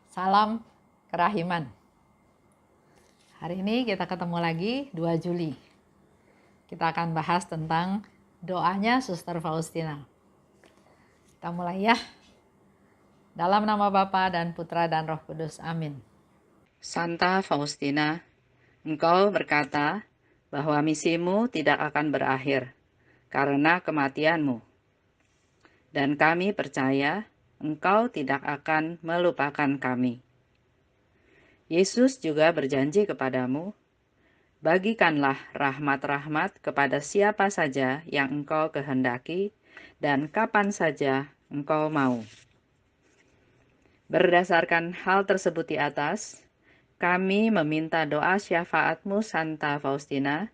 Salam kerahiman. Hari ini kita ketemu lagi 2 Juli. Kita akan bahas tentang doanya Suster Faustina. Kita mulai ya. Dalam nama Bapa dan Putra dan Roh Kudus. Amin. Santa Faustina, engkau berkata bahwa misimu tidak akan berakhir karena kematianmu. Dan kami percaya engkau tidak akan melupakan kami. Yesus juga berjanji kepadamu, bagikanlah rahmat-rahmat kepada siapa saja yang engkau kehendaki dan kapan saja engkau mau. Berdasarkan hal tersebut di atas, kami meminta doa syafaatmu Santa Faustina,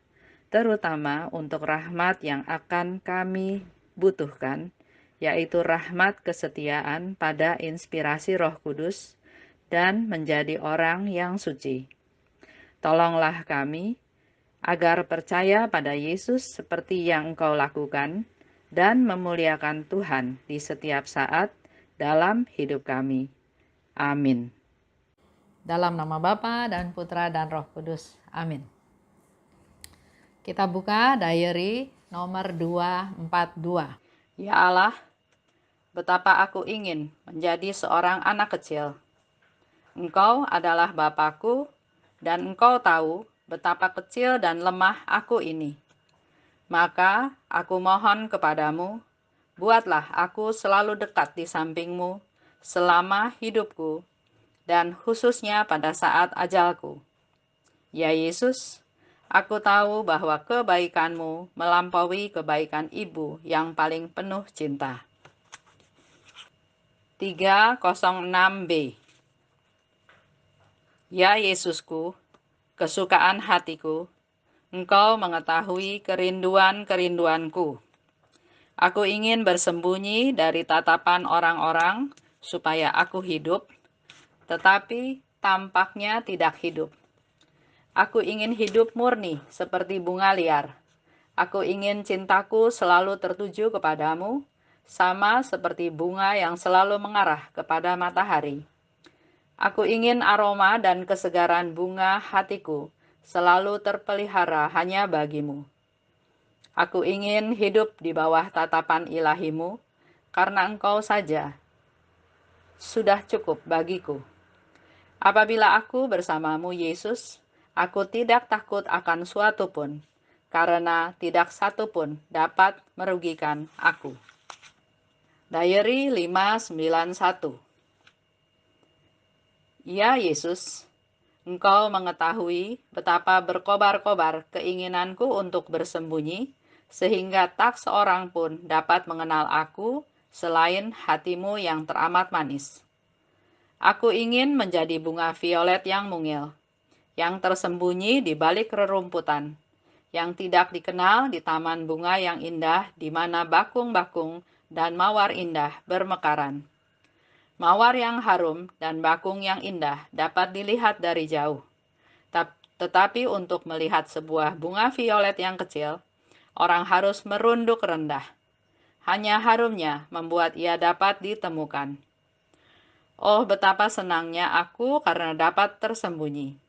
terutama untuk rahmat yang akan kami butuhkan, yaitu rahmat kesetiaan pada inspirasi Roh Kudus dan menjadi orang yang suci. Tolonglah kami agar percaya pada Yesus seperti yang Engkau lakukan dan memuliakan Tuhan di setiap saat dalam hidup kami. Amin. Dalam nama Bapa dan Putra dan Roh Kudus. Amin. Kita buka diary nomor 242. Ya Allah, betapa aku ingin menjadi seorang anak kecil. Engkau adalah Bapakku, dan Engkau tahu betapa kecil dan lemah aku ini. Maka aku mohon kepadamu, buatlah aku selalu dekat di sampingmu selama hidupku, dan khususnya pada saat ajalku. Ya Yesus, aku tahu bahwa kebaikanmu melampaui kebaikan ibu yang paling penuh cinta. 306B. Ya Yesusku, kesukaan hatiku, Engkau mengetahui kerinduan-kerinduanku. Aku ingin bersembunyi dari tatapan orang-orang supaya aku hidup, tetapi tampaknya tidak hidup. Aku ingin hidup murni seperti bunga liar. Aku ingin cintaku selalu tertuju kepadamu, sama seperti bunga yang selalu mengarah kepada matahari. Aku ingin aroma dan kesegaran bunga hatiku selalu terpelihara hanya bagimu. Aku ingin hidup di bawah tatapan ilahimu, karena engkau saja sudah cukup bagiku. Apabila aku bersamamu, Yesus, aku tidak takut akan suatu pun, karena tidak satu pun dapat merugikan aku. Diary 591. Ya Yesus, Engkau mengetahui betapa berkobar-kobar keinginanku untuk bersembunyi, sehingga tak seorang pun dapat mengenal aku selain hatimu yang teramat manis. Aku ingin menjadi bunga violet yang mungil, yang tersembunyi di balik rerumputan, yang tidak dikenal di taman bunga yang indah di mana bakung-bakung dan mawar indah bermekaran. Mawar yang harum dan bakung yang indah dapat dilihat dari jauh. Tetapi untuk melihat sebuah bunga violet yang kecil, orang harus merunduk rendah. Hanya harumnya membuat ia dapat ditemukan. Oh, betapa senangnya aku karena dapat tersembunyi.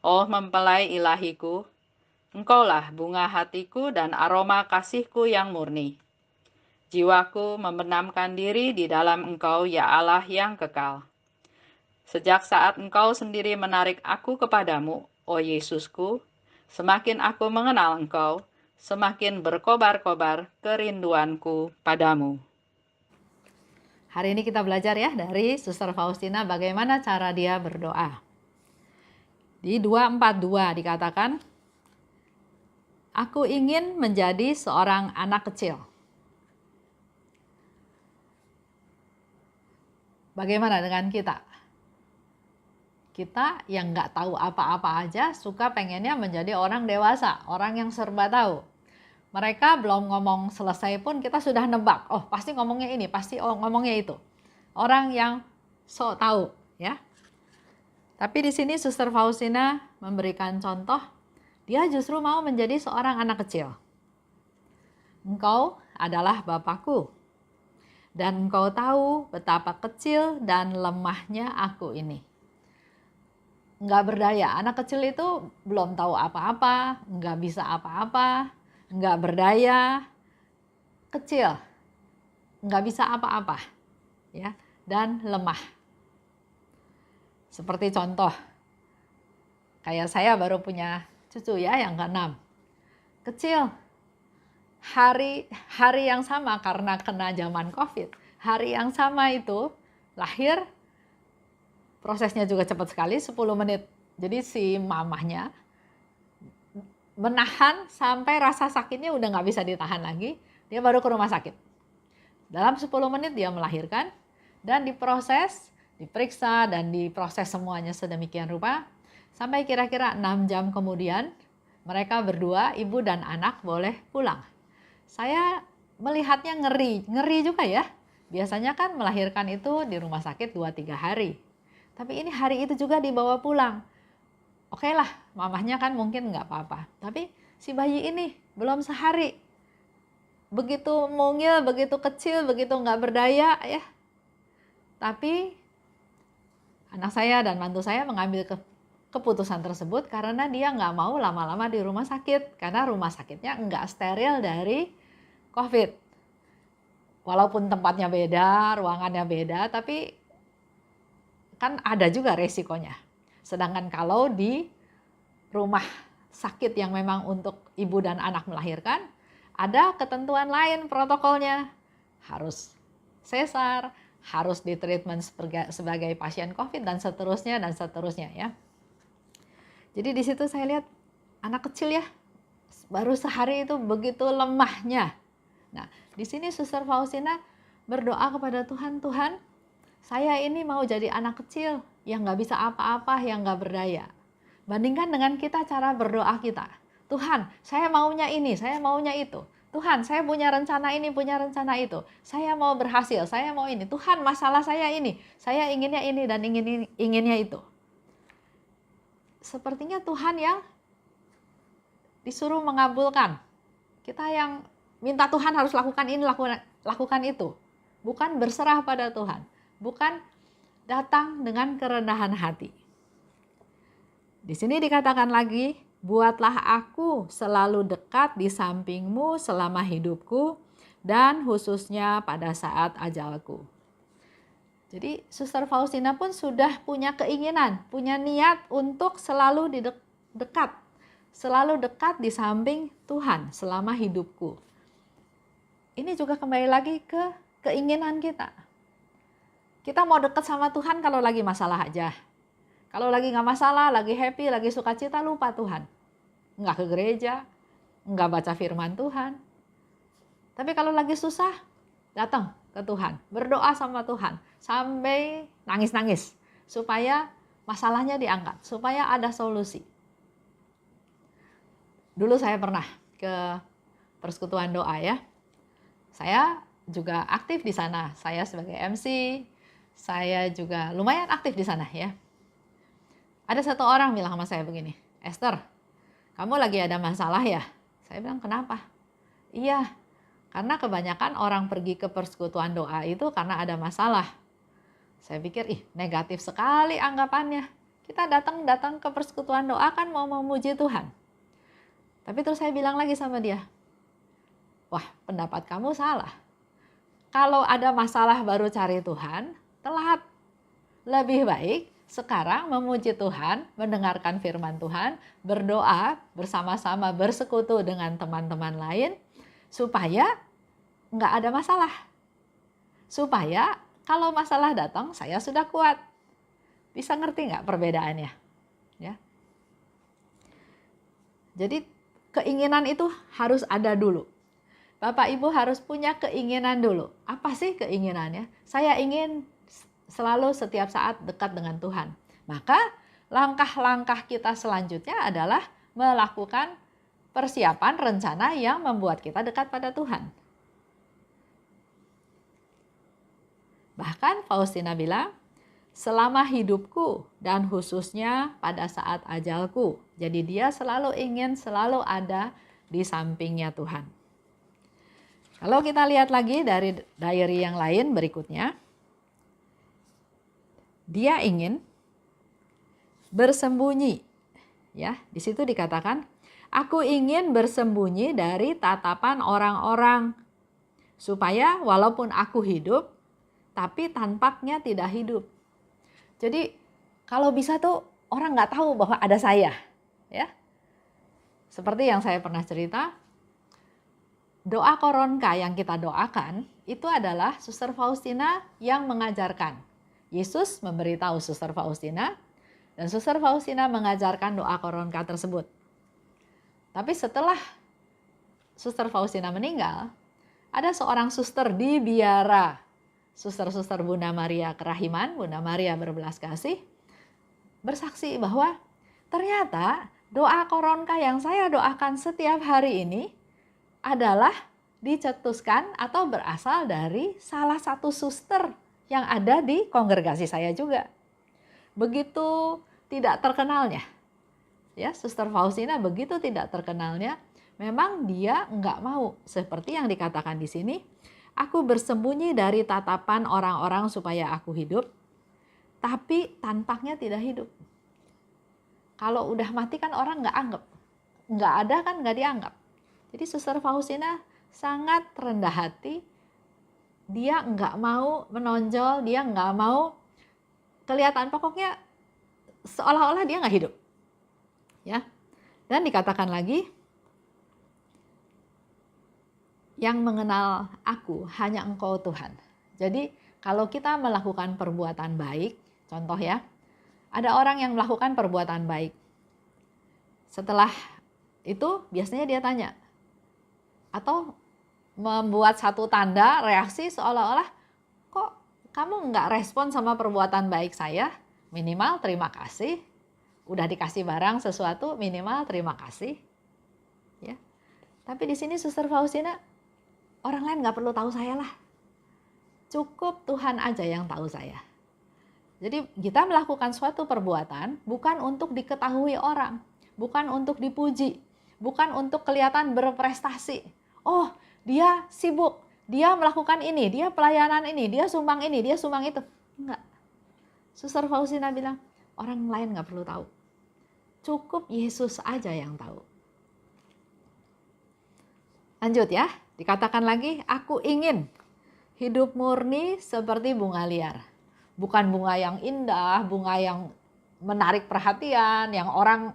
Oh, mempelai ilahiku, Engkaulah bunga hatiku dan aroma kasihku yang murni. Jiwaku membenamkan diri di dalam Engkau, ya Allah yang kekal. Sejak saat Engkau sendiri menarik aku kepadamu, oh Yesusku, semakin aku mengenal Engkau, semakin berkobar-kobar kerinduanku padamu. Hari ini kita belajar ya dari Suster Faustina bagaimana cara dia berdoa. Di 242 dikatakan, aku ingin menjadi seorang anak kecil. Bagaimana dengan kita? Kita yang nggak tahu apa-apa aja suka pengennya menjadi orang dewasa, orang yang serba tahu. Mereka belum ngomong selesai pun kita sudah nebak, oh pasti ngomongnya ini, pasti ngomongnya itu. Orang yang sok tahu, ya. Tapi di sini Suster Faustina memberikan contoh, dia justru mau menjadi seorang anak kecil. Engkau adalah Bapakku. Dan engkau tahu betapa kecil dan lemahnya aku ini. Nggak berdaya. Anak kecil itu belum tahu apa-apa, nggak bisa apa-apa, nggak berdaya, kecil, nggak bisa apa-apa, ya, dan lemah. Seperti contoh, kayak saya baru punya cucu ya yang ke-6, kecil. Hari yang sama karena kena zaman COVID, hari yang sama itu lahir, prosesnya juga cepat sekali, 10 menit. Jadi si mamahnya menahan sampai rasa sakitnya udah nggak bisa ditahan lagi, dia baru ke rumah sakit. Dalam 10 menit dia melahirkan dan diproses, diperiksa dan diproses semuanya sedemikian rupa. Sampai kira-kira 6 jam kemudian mereka berdua, ibu dan anak, boleh pulang. Saya melihatnya ngeri juga ya. Biasanya kan melahirkan itu di rumah sakit 2-3 hari. Tapi ini hari itu juga dibawa pulang. Oke lah, mamahnya kan mungkin nggak apa-apa. Tapi si bayi ini belum sehari. Begitu mungil, begitu kecil, begitu nggak berdaya ya. Tapi anak saya dan mantu saya mengambil keputusan tersebut karena dia nggak mau lama-lama di rumah sakit. Karena rumah sakitnya nggak steril dari COVID. Walaupun tempatnya beda, ruangannya beda, tapi kan ada juga resikonya. Sedangkan kalau di rumah sakit yang memang untuk ibu dan anak melahirkan, ada ketentuan lain protokolnya. Harus sesar, harus ditreatment sebagai pasien COVID dan seterusnya ya. Jadi di situ saya lihat anak kecil ya, baru sehari itu begitu lemahnya. Nah, di sini Suster Faustina berdoa kepada Tuhan, Tuhan, saya ini mau jadi anak kecil yang nggak bisa apa-apa, yang nggak berdaya. Bandingkan dengan kita cara berdoa kita. Tuhan, saya maunya ini, saya maunya itu. Tuhan, saya punya rencana ini, punya rencana itu. Saya mau berhasil, saya mau ini. Tuhan, masalah saya ini. Saya inginnya ini dan inginnya itu. Sepertinya Tuhan yang disuruh mengabulkan. Kita yang minta Tuhan harus lakukan ini, lakukan itu. Bukan berserah pada Tuhan. Bukan datang dengan kerendahan hati. Di sini dikatakan lagi, buatlah aku selalu dekat di sampingmu selama hidupku dan khususnya pada saat ajalku. Jadi Suster Faustina pun sudah punya keinginan, punya niat untuk selalu selalu dekat di samping Tuhan selama hidupku. Ini juga kembali lagi ke keinginan kita. Kita mau dekat sama Tuhan kalau lagi masalah aja. Kalau lagi nggak masalah, lagi happy, lagi sukacita, lupa Tuhan. Nggak ke gereja, nggak baca firman Tuhan. Tapi kalau lagi susah, datang ke Tuhan. Berdoa sama Tuhan. Sampai nangis-nangis. Supaya masalahnya diangkat. Supaya ada solusi. Dulu saya pernah ke persekutuan doa ya. Saya juga aktif di sana. Saya sebagai MC, saya juga lumayan aktif di sana ya. Ada satu orang bilang sama saya begini, Esther, kamu lagi ada masalah ya? Saya bilang, kenapa? Iya, karena kebanyakan orang pergi ke persekutuan doa itu karena ada masalah. Saya pikir, negatif sekali anggapannya. Kita datang ke persekutuan doa kan mau memuji Tuhan. Tapi terus saya bilang lagi sama dia, wah, pendapat kamu salah. Kalau ada masalah baru cari Tuhan, telat. Lebih baik sekarang memuji Tuhan, mendengarkan firman Tuhan, berdoa bersama-sama, bersekutu dengan teman-teman lain, supaya nggak ada masalah. Supaya kalau masalah datang, saya sudah kuat. Bisa ngerti nggak perbedaannya? Ya. Jadi keinginan itu harus ada dulu. Bapak Ibu harus punya keinginan dulu. Apa sih keinginannya? Saya ingin selalu setiap saat dekat dengan Tuhan. Maka langkah-langkah kita selanjutnya adalah melakukan persiapan rencana yang membuat kita dekat pada Tuhan. Bahkan Faustina bilang, selama hidupku dan khususnya pada saat ajalku. Jadi dia selalu ingin selalu ada di sampingnya Tuhan. Kalau kita lihat lagi dari diary yang lain berikutnya, dia ingin bersembunyi. Ya, di situ dikatakan, aku ingin bersembunyi dari tatapan orang-orang, supaya walaupun aku hidup, tapi tampaknya tidak hidup. Jadi kalau bisa tuh orang nggak tahu bahwa ada saya. Ya, seperti yang saya pernah cerita, doa koronka yang kita doakan itu adalah Suster Faustina yang mengajarkan. Yesus memberitahu Suster Faustina, dan Suster Faustina mengajarkan doa koronka tersebut. Tapi setelah Suster Faustina meninggal, ada seorang suster di biara, Suster-suster Bunda Maria Kerahiman, Bunda Maria Berbelas Kasih, bersaksi bahwa ternyata doa koronka yang saya doakan setiap hari ini adalah dicetuskan atau berasal dari salah satu suster yang ada di kongregasi saya juga. Begitu tidak terkenalnya, ya, Suster Faustina begitu tidak terkenalnya, memang dia nggak mau seperti yang dikatakan di sini, aku bersembunyi dari tatapan orang-orang supaya aku hidup, tapi tampaknya tidak hidup. Kalau udah mati kan orang nggak anggap, nggak ada kan nggak dianggap. Jadi Suster Faustina sangat rendah hati, dia nggak mau menonjol, dia nggak mau kelihatan, pokoknya seolah-olah dia nggak hidup. Ya, dan dikatakan lagi, yang mengenal aku hanya Engkau Tuhan. Jadi kalau kita melakukan perbuatan baik, contoh ya, ada orang yang melakukan perbuatan baik. Setelah itu biasanya dia tanya, atau membuat satu tanda reaksi seolah-olah, kok kamu nggak respon sama perbuatan baik saya? Minimal terima kasih. Udah dikasih barang sesuatu, minimal terima kasih. Ya. Tapi di sini Suster Faustina, orang lain nggak perlu tahu saya lah. Cukup Tuhan aja yang tahu saya. Jadi kita melakukan suatu perbuatan bukan untuk diketahui orang, bukan untuk dipuji, bukan untuk kelihatan berprestasi. Oh, dia sibuk, dia melakukan ini, dia pelayanan ini, dia sumbang ini, dia sumbang itu. Enggak. Suster Faustina bilang, orang lain nggak perlu tahu. Cukup Yesus aja yang tahu. Lanjut ya, dikatakan lagi, aku ingin hidup murni seperti bunga liar. Bukan bunga yang indah, bunga yang menarik perhatian, yang orang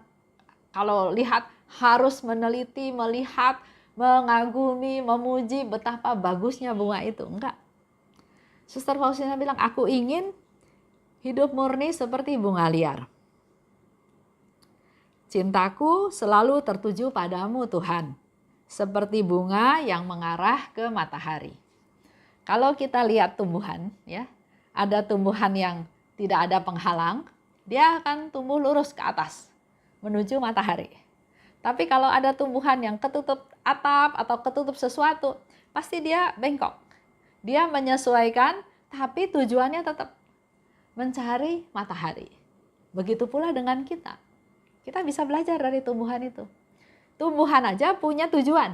kalau lihat harus meneliti, melihat, mengagumi, memuji betapa bagusnya bunga itu. Enggak. Suster Faustina bilang, aku ingin hidup murni seperti bunga liar. Cintaku selalu tertuju padamu Tuhan, seperti bunga yang mengarah ke matahari. Kalau kita lihat tumbuhan, ya, ada tumbuhan yang tidak ada penghalang, dia akan tumbuh lurus ke atas, menuju matahari. Tapi kalau ada tumbuhan yang ketutup atap atau ketutup sesuatu, pasti dia bengkok. Dia menyesuaikan, tapi tujuannya tetap mencari matahari. Begitu pula dengan kita. Kita bisa belajar dari tumbuhan itu. Tumbuhan aja punya tujuan,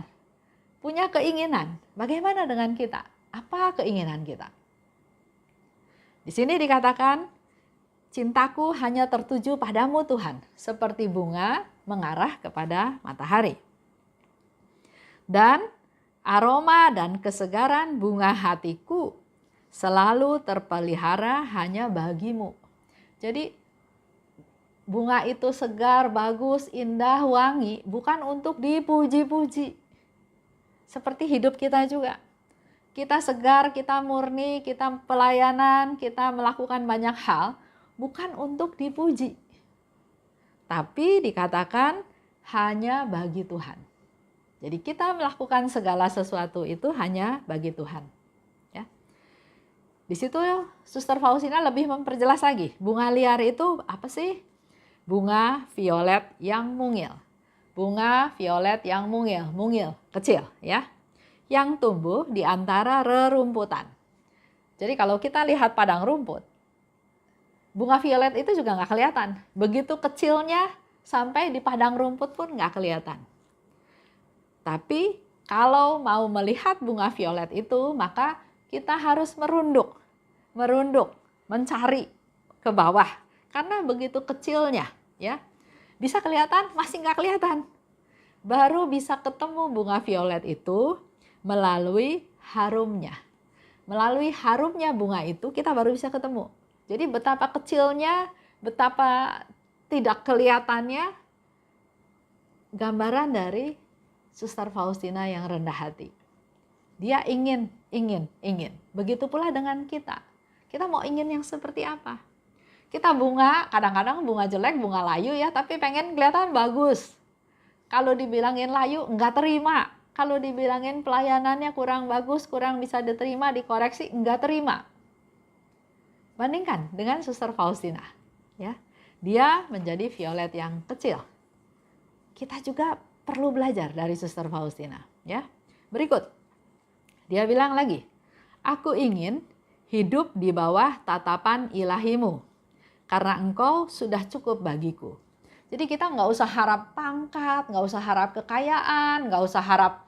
punya keinginan. Bagaimana dengan kita? Apa keinginan kita? Di sini dikatakan, cintaku hanya tertuju padamu Tuhan, seperti bunga mengarah kepada matahari. Dan aroma dan kesegaran bunga hatiku selalu terpelihara hanya bagimu. Jadi bunga itu segar, bagus, indah, wangi, bukan untuk dipuji-puji. Seperti hidup kita juga. Kita segar, kita murni, kita pelayanan, kita melakukan banyak hal, bukan untuk dipuji. Tapi dikatakan hanya bagi Tuhan. Jadi kita melakukan segala sesuatu itu hanya bagi Tuhan. Ya. Di situ Suster Faustina lebih memperjelas lagi, bunga liar itu apa sih? Bunga violet yang mungil. Bunga violet yang mungil, kecil ya. Yang tumbuh di antara rerumputan. Jadi kalau kita lihat padang rumput, bunga violet itu juga nggak kelihatan. Begitu kecilnya sampai di padang rumput pun nggak kelihatan. Tapi Kalau mau melihat bunga violet itu, maka kita harus merunduk, mencari ke bawah. Karena begitu kecilnya, ya. Bisa kelihatan? Masih nggak kelihatan. Baru bisa ketemu bunga violet itu melalui harumnya. Melalui harumnya bunga itu kita baru bisa ketemu. Jadi betapa kecilnya, betapa tidak kelihatannya gambaran dari Suster Faustina yang rendah hati. Dia ingin. Begitu pula dengan kita. Kita mau ingin yang seperti apa? Kita bunga, kadang-kadang bunga jelek, bunga layu ya, tapi pengen kelihatan bagus. Kalau dibilangin layu, enggak terima. Kalau dibilangin pelayanannya kurang bagus, kurang bisa diterima, dikoreksi, enggak terima. Bandingkan dengan Suster Faustina. Ya, dia menjadi violet yang kecil. Kita juga perlu belajar dari Suster Faustina. Ya, berikut. Dia bilang lagi, aku ingin hidup di bawah tatapan ilahimu, karena engkau sudah cukup bagiku. Jadi kita nggak usah harap pangkat, nggak usah harap kekayaan, nggak usah harap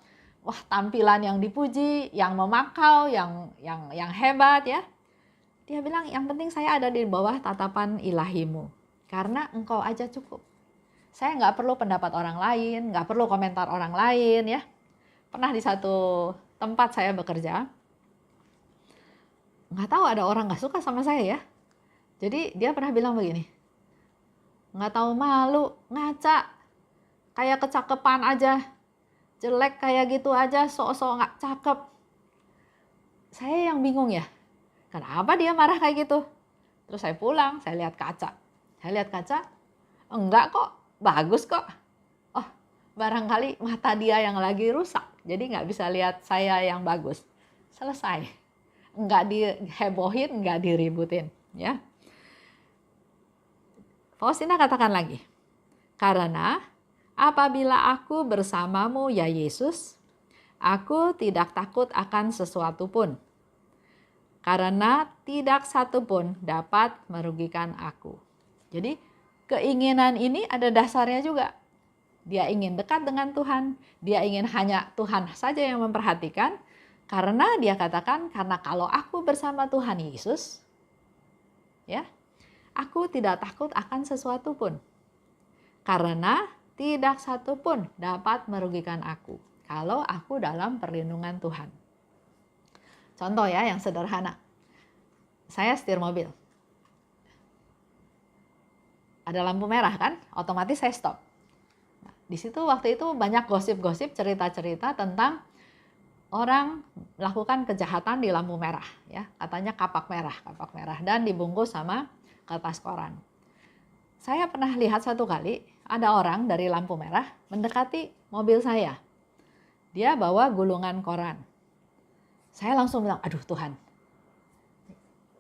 tampilan yang dipuji, yang memakau, yang hebat ya. Dia bilang yang penting saya ada di bawah tatapan ilahimu, karena engkau aja cukup. Saya nggak perlu pendapat orang lain, nggak perlu komentar orang lain ya. Pernah di satu tempat saya bekerja, nggak tahu ada orang nggak suka sama saya ya. Jadi dia pernah bilang begini, nggak tahu malu, ngaca, kayak kecakepan aja, jelek kayak gitu aja, sok-sok nggak cakep. Saya yang bingung ya, kenapa dia marah kayak gitu? Terus saya pulang, saya lihat kaca. Enggak kok, bagus kok. Oh, barangkali mata dia yang lagi rusak, jadi nggak bisa lihat saya yang bagus. Selesai, nggak dihebohin, nggak diributin, ya. Faustina katakan lagi, karena apabila aku bersamamu ya Yesus, aku tidak takut akan sesuatu pun, karena tidak satu pun dapat merugikan aku. Jadi keinginan ini ada dasarnya juga. Dia ingin dekat dengan Tuhan, dia ingin hanya Tuhan saja yang memperhatikan, karena dia katakan, karena kalau aku bersama Tuhan Yesus, ya, aku tidak takut akan sesuatu pun, karena tidak satu pun dapat merugikan aku kalau aku dalam perlindungan Tuhan. Contoh ya yang sederhana, saya setir mobil, ada lampu merah kan, otomatis saya stop. Nah, di situ waktu itu banyak gosip-gosip, cerita-cerita tentang orang melakukan kejahatan di lampu merah, ya, katanya kapak merah, dan dibungkus sama kertas koran. Saya pernah lihat satu kali ada orang dari lampu merah mendekati mobil saya. Dia bawa gulungan koran. Saya langsung bilang, aduh Tuhan,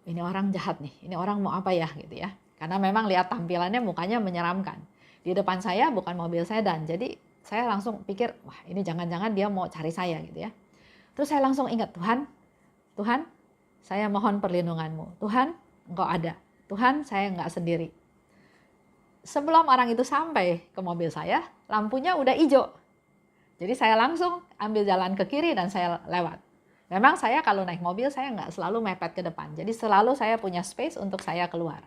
ini orang jahat nih, ini orang mau apa ya gitu ya. Karena memang lihat tampilannya mukanya menyeramkan. Di depan saya bukan mobil sedan, jadi saya langsung pikir, wah ini jangan-jangan dia mau cari saya gitu ya. Terus saya langsung ingat, Tuhan, saya mohon perlindunganmu. Tuhan, Engkau ada. Tuhan, saya nggak sendiri. Sebelum orang itu sampai ke mobil saya, lampunya udah hijau. Jadi saya langsung ambil jalan ke kiri dan saya lewat. Memang saya kalau naik mobil saya nggak selalu mepet ke depan. Jadi selalu saya punya space untuk saya keluar.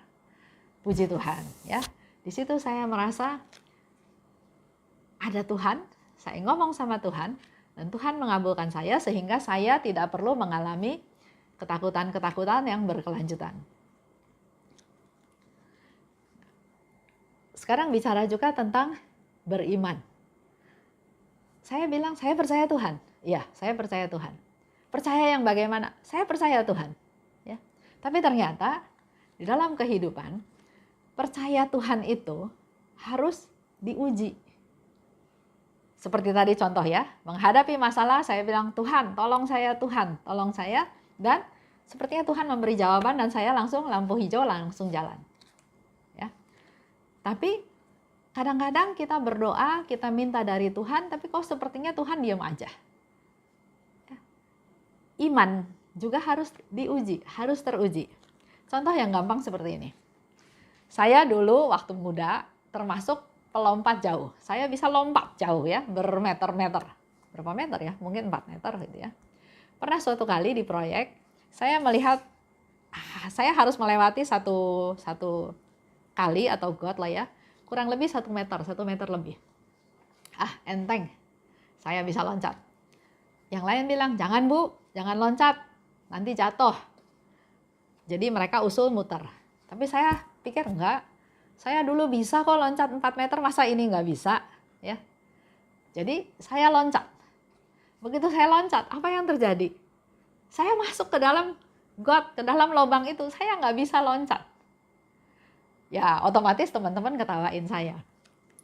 Puji Tuhan, ya. Di situ saya merasa ada Tuhan, saya ngomong sama Tuhan, dan Tuhan mengabulkan saya sehingga saya tidak perlu mengalami ketakutan-ketakutan yang berkelanjutan. Sekarang bicara juga tentang beriman. Saya bilang, saya percaya Tuhan. Iya, saya percaya Tuhan. Percaya yang bagaimana? Saya percaya Tuhan. Ya. Tapi ternyata di dalam kehidupan, percaya Tuhan itu harus diuji. Seperti tadi contoh ya, menghadapi masalah saya bilang, Tuhan, tolong saya, Tuhan, tolong saya. Dan sepertinya Tuhan memberi jawaban dan saya langsung lampu hijau, langsung jalan. Tapi kadang-kadang kita berdoa, kita minta dari Tuhan, tapi kok sepertinya Tuhan diam aja. Iman juga harus diuji, harus teruji. Contoh yang gampang seperti ini. Saya dulu waktu muda termasuk pelompat jauh. Saya bisa lompat jauh ya, bermeter-meter. berapa meter ya, mungkin 4 meter gitu ya. Pernah suatu kali di proyek, saya melihat saya harus melewati satu kali atau got lah ya, kurang lebih 1 meter lebih. Enteng, saya bisa loncat. Yang lain bilang, jangan Bu, jangan loncat, nanti jatuh. Jadi mereka usul muter. Tapi saya pikir enggak, saya dulu bisa kok loncat 4 meter, masa ini enggak bisa? Ya. Jadi saya loncat. Begitu saya loncat, apa yang terjadi? Saya masuk ke dalam got, ke dalam lubang itu, saya nggak bisa loncat. Ya otomatis teman-teman ketawain saya.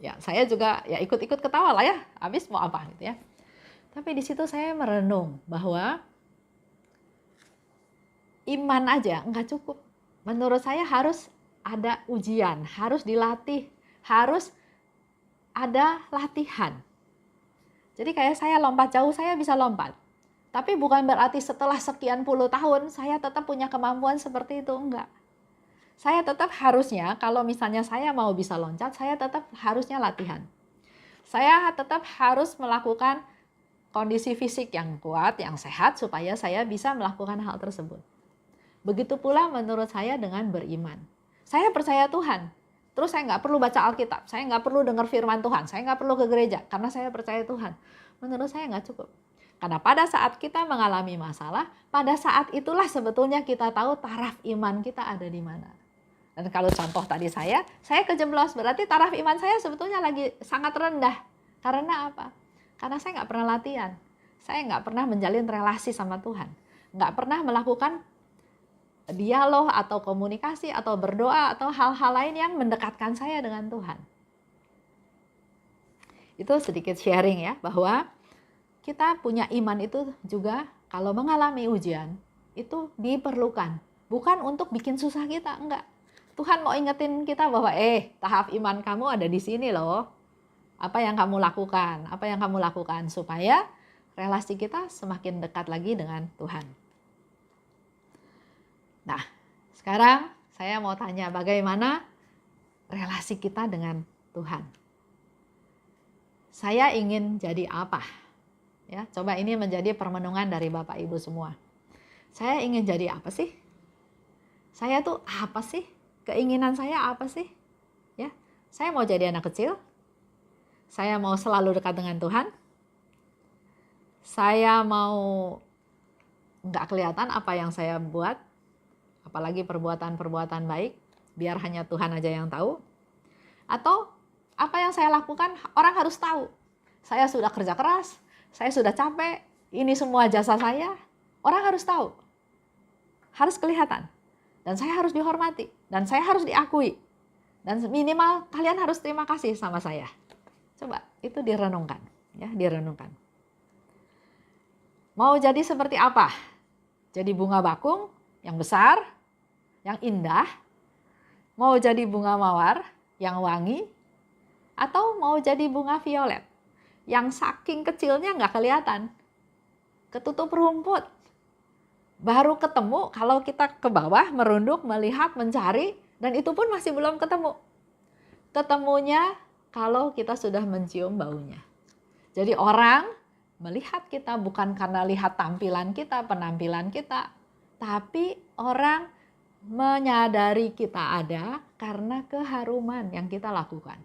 Ya saya juga ya ikut-ikut ketawa lah ya, habis mau apa gitu ya. Tapi di situ saya merenung bahwa iman aja nggak cukup. Menurut saya harus ada ujian, harus dilatih, harus ada latihan. Jadi kayak saya lompat jauh, saya bisa lompat. Tapi bukan berarti setelah sekian puluh tahun saya tetap punya kemampuan seperti itu, enggak. Saya tetap harusnya, kalau misalnya saya mau bisa loncat, saya tetap harusnya latihan. Saya tetap harus melakukan kondisi fisik yang kuat, yang sehat, supaya saya bisa melakukan hal tersebut. Begitu pula menurut saya dengan beriman. Saya percaya Tuhan, terus saya nggak perlu baca Alkitab, saya nggak perlu dengar firman Tuhan, saya nggak perlu ke gereja, karena saya percaya Tuhan. Menurut saya nggak cukup. Karena pada saat kita mengalami masalah, pada saat itulah sebetulnya kita tahu taraf iman kita ada di mana. Dan kalau contoh tadi saya kejeblos, berarti taraf iman saya sebetulnya lagi sangat rendah. Karena apa? Karena saya nggak pernah latihan. Saya nggak pernah menjalin relasi sama Tuhan. Nggak pernah melakukan dialog atau komunikasi atau berdoa atau hal-hal lain yang mendekatkan saya dengan Tuhan. Itu sedikit sharing ya, bahwa kita punya iman itu juga kalau mengalami ujian itu diperlukan. Bukan untuk bikin susah kita, enggak. Tuhan mau ingetin kita bahwa tahap iman kamu ada di sini loh. Apa yang kamu lakukan? Apa yang kamu lakukan supaya relasi kita semakin dekat lagi dengan Tuhan. Nah, sekarang saya mau tanya bagaimana relasi kita dengan Tuhan. Saya ingin jadi apa? Ya, coba ini menjadi permenungan dari Bapak Ibu semua. Saya ingin jadi apa sih? Saya tuh apa sih? Keinginan saya apa sih? Ya, saya mau jadi anak kecil. Saya mau selalu dekat dengan Tuhan. Saya mau nggak kelihatan apa yang saya buat, apalagi perbuatan-perbuatan baik, biar hanya Tuhan aja yang tahu. Atau apa yang saya lakukan orang harus tahu. Saya sudah kerja keras, saya sudah capek, ini semua jasa saya, orang harus tahu. Harus kelihatan. Dan saya harus dihormati. Dan saya harus diakui. Dan minimal kalian harus terima kasih sama saya. Coba, itu direnungkan. Ya, direnungkan. Mau jadi seperti apa? Jadi bunga bakung yang besar, yang indah? Mau jadi bunga mawar yang wangi? Atau mau jadi bunga violet yang saking kecilnya nggak kelihatan, ketutup rumput, baru ketemu kalau kita ke bawah merunduk, melihat, mencari, dan itu pun masih belum ketemu. Ketemunya kalau kita sudah mencium baunya. Jadi orang melihat kita bukan karena lihat tampilan kita, penampilan kita, tapi orang menyadari kita ada karena keharuman yang kita lakukan.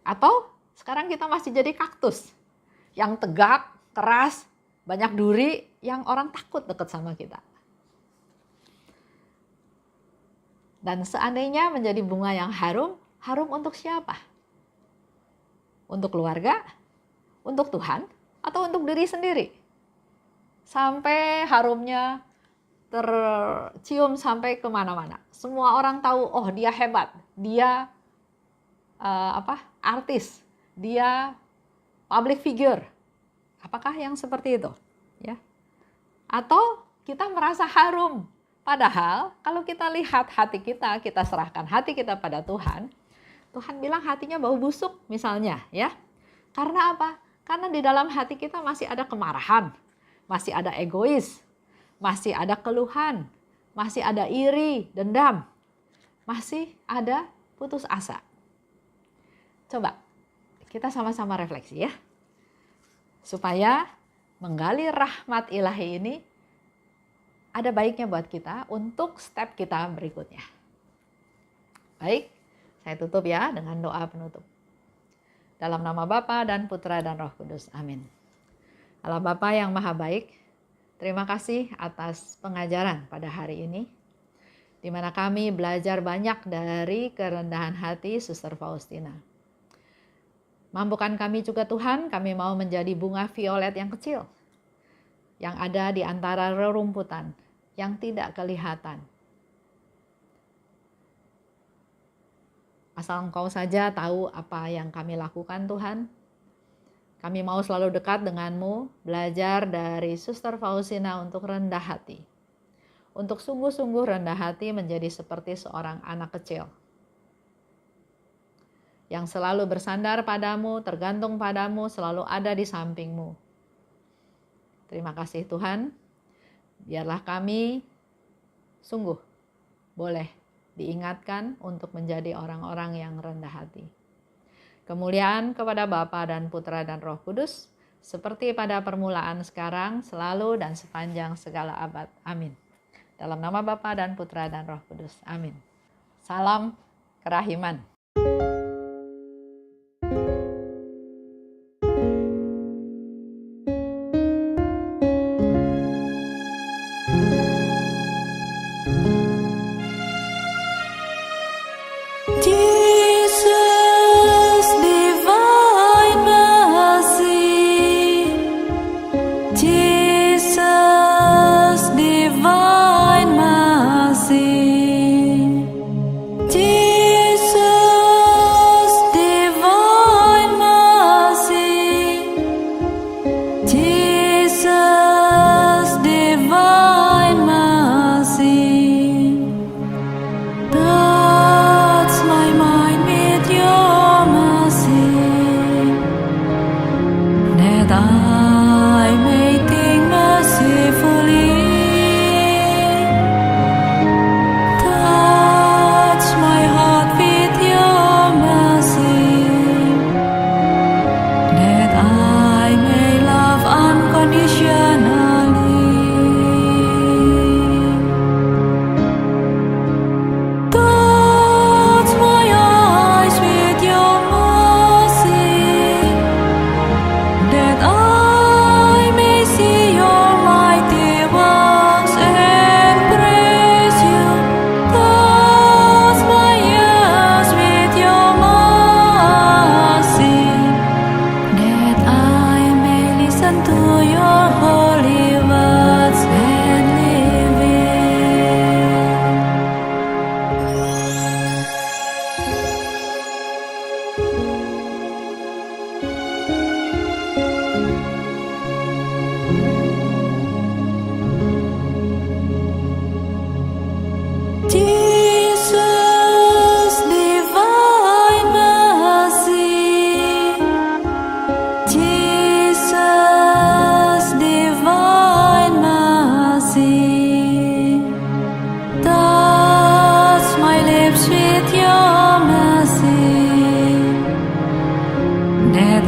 Atau sekarang kita masih jadi kaktus yang tegak, keras, banyak duri, yang orang takut dekat sama kita. Dan seandainya menjadi bunga yang harum, harum untuk siapa? Untuk keluarga? Untuk Tuhan? Atau untuk diri sendiri? Sampai harumnya tercium sampai kemana-mana. Semua orang tahu, oh dia hebat, dia artis, dia public figure. Apakah yang seperti itu? Ya. Atau kita merasa harum, padahal kalau kita lihat hati kita serahkan hati kita pada Tuhan, Tuhan bilang hatinya bau busuk misalnya, ya. Karena apa? Karena di dalam hati kita masih ada kemarahan, masih ada egois, masih ada keluhan, masih ada iri, dendam, masih ada putus asa. Coba kita sama-sama refleksi ya. Supaya menggali rahmat ilahi ini ada baiknya buat kita untuk step kita berikutnya. Baik, saya tutup ya dengan doa penutup. Dalam nama Bapa dan Putra dan Roh Kudus. Amin. Allah Bapa yang Maha Baik, terima kasih atas pengajaran pada hari ini, di mana kami belajar banyak dari kerendahan hati Suster Faustina. Mampukan kami juga Tuhan, kami mau menjadi bunga violet yang kecil, yang ada di antara rerumputan, yang tidak kelihatan. Asal Engkau saja tahu apa yang kami lakukan Tuhan. Kami mau selalu dekat denganmu, belajar dari Suster Faustina untuk rendah hati. Untuk sungguh-sungguh rendah hati menjadi seperti seorang anak kecil. Yang selalu bersandar padamu, tergantung padamu, selalu ada di sampingmu. Terima kasih Tuhan. Biarlah kami sungguh boleh diingatkan untuk menjadi orang-orang yang rendah hati. Kemuliaan kepada Bapa dan Putra dan Roh Kudus, seperti pada permulaan sekarang, selalu dan sepanjang segala abad. Amin. Dalam nama Bapa dan Putra dan Roh Kudus. Amin. Salam kerahiman.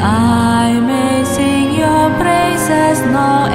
I may sing your praises now